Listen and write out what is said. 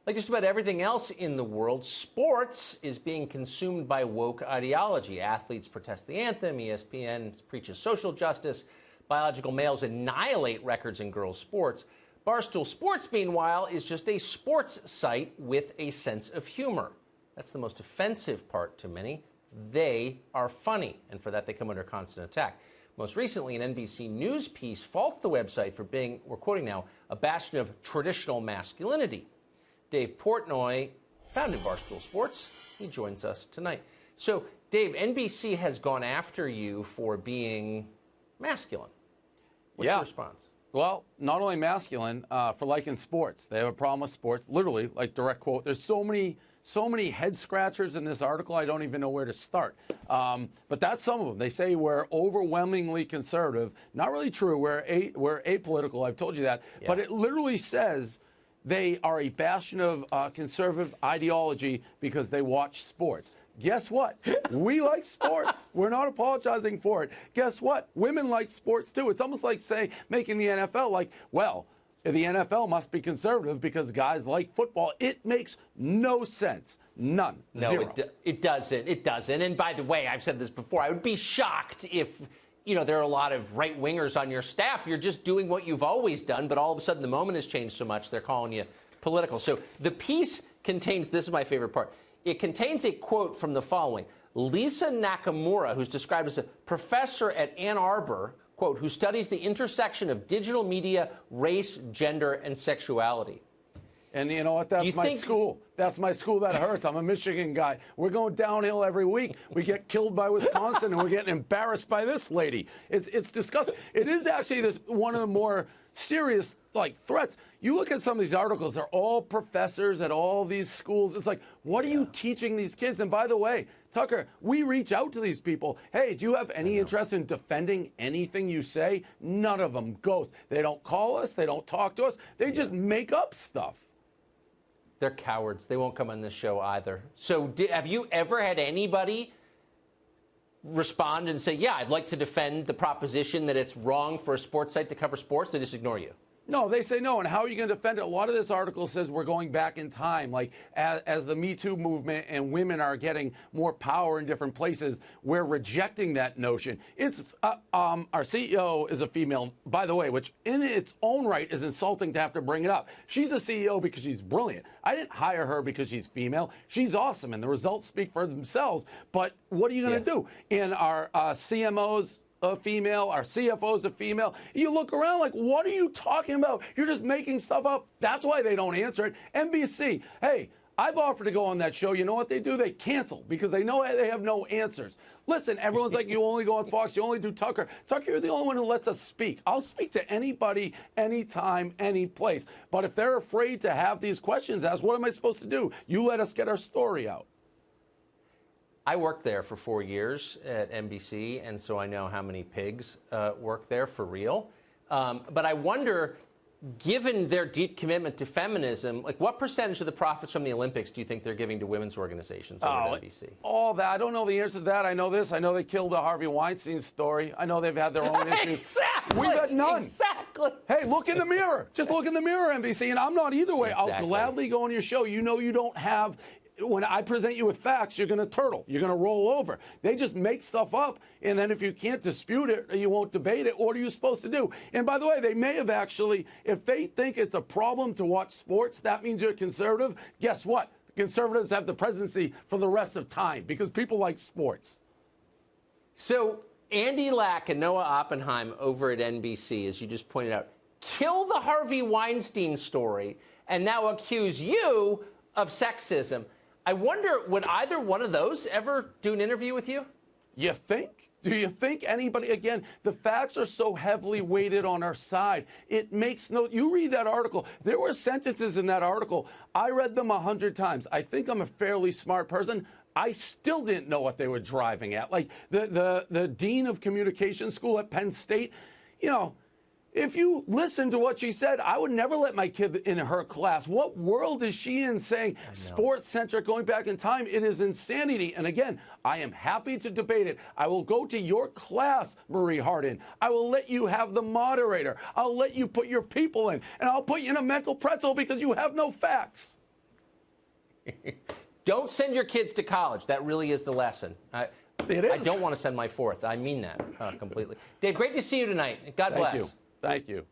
Like just about everything else in the world, sports is being consumed by woke ideology. Athletes protest the anthem, ESPN preaches social justice, biological males annihilate records in girls' sports. Barstool Sports, meanwhile, is just a sports site with a sense of humor. That's the most offensive part to many. They are funny, and for that they come under constant attack. Most recently, an NBC News piece faults the website for being, we're quoting now, a bastion of traditional masculinity. Dave Portnoy founded Barstool Sports. He joins us tonight. So, Dave, NBC has gone after you for being masculine. What's your response? Well, not only masculine, for liking sports. They have a problem with sports. Literally, like direct quote. There's so many head scratchers in this article, I don't even know where to start. But that's some of them. They say we're overwhelmingly conservative. Not really true. We're apolitical. I've told you that. Yeah. But it literally says they are a bastion of conservative ideology because they watch sports. Guess what? We like sports. We're not apologizing for it. Guess what? Women like sports too. It's almost like making the NFL like, well, the NFL must be conservative because guys like football. It makes no sense. None. No, Zero. It doesn't. It doesn't. And by the way, I've said this before, I would be shocked if, there are a lot of right-wingers on your staff. You're just doing what you've always done, but all of a sudden the moment has changed so much, they're calling you political. So the piece contains, this is my favorite part, it contains a quote from the following. Lisa Nakamura, who's described as a professor at Ann Arbor, quote, who studies the intersection of digital media, race, gender, and sexuality. And you know what? That's my school. That's my school that hurts. I'm a Michigan guy. We're going downhill every week. We get killed by Wisconsin, and we're getting embarrassed by this lady. It's disgusting. It is actually one of the more serious threats. You look at some of these articles, they're all professors at all these schools. It's like, what are you teaching these kids? And by the way, Tucker, we reach out to these people. Hey, do you have any interest in defending anything you say? None of them goes. They don't call us. They don't talk to us. They just make up stuff. They're cowards. They won't come on this show either. So have you ever had anybody respond and say, yeah, I'd like to defend the proposition that it's wrong for a sports site to cover sports? They just ignore you. No, they say no. And how are you going to defend it? A lot of this article says we're going back in time, like as the Me Too movement and women are getting more power in different places, we're rejecting that notion. It's our CEO is a female, by the way, which in its own right is insulting to have to bring it up. She's a CEO because she's brilliant. I didn't hire her because she's female. She's awesome, and the results speak for themselves. But what are you going to do? And our CMOs, a female, our CFO's a female. You look around like, what are you talking about? You're just making stuff up. That's why they don't answer it. NBC, hey, I've offered to go on that show. You know what they do? They cancel because they know they have no answers. Listen, everyone's like, you only go on Fox, you only do Tucker. Tucker, you're the only one who lets us speak. I'll speak to anybody, anytime, any place. But if they're afraid to have these questions asked, what am I supposed to do? You let us get our story out. I worked there for 4 years at NBC, and so I know how many pigs work there for real. But I wonder, given their deep commitment to feminism, what percentage of the profits from the Olympics do you think they're giving to women's organizations over at NBC? All that. I don't know the answer to that. I know this. I know they killed the Harvey Weinstein story. I know they've had their own issues. Exactly. We've got none. Exactly. Hey, look in the mirror. Just look in the mirror, NBC. And I'm not either way. Exactly. I'll gladly go on your show. You know you don't have... When I present you with facts, you're going to turtle. You're going to roll over. They just make stuff up, and then if you can't dispute it or you won't debate it, what are you supposed to do? And by the way, they may have actually, if they think it's a problem to watch sports, that means you're conservative. Guess what? Conservatives have the presidency for the rest of time because people like sports. So Andy Lack and Noah Oppenheim over at NBC, as you just pointed out, kill the Harvey Weinstein story and now accuse you of sexism. I wonder, would either one of those ever do an interview with you? You think? Do you think anybody, again, the facts are so heavily weighted on our side. It makes no, you read that article, there were sentences in that article. I read them 100 times. I think I'm a fairly smart person. I still didn't know what they were driving at. Like the dean of communication school at Penn State, if you listen to what she said, I would never let my kid in her class. What world is she in saying sports-centric, going back in time? It is insanity. And again, I am happy to debate it. I will go to your class, Marie Hardin. I will let you have the moderator. I'll let you put your people in. And I'll put you in a mental pretzel because you have no facts. Don't send your kids to college. That really is the lesson. It is. I don't want to send my fourth. I mean that completely. Dave, great to see you tonight. God bless. Thank you.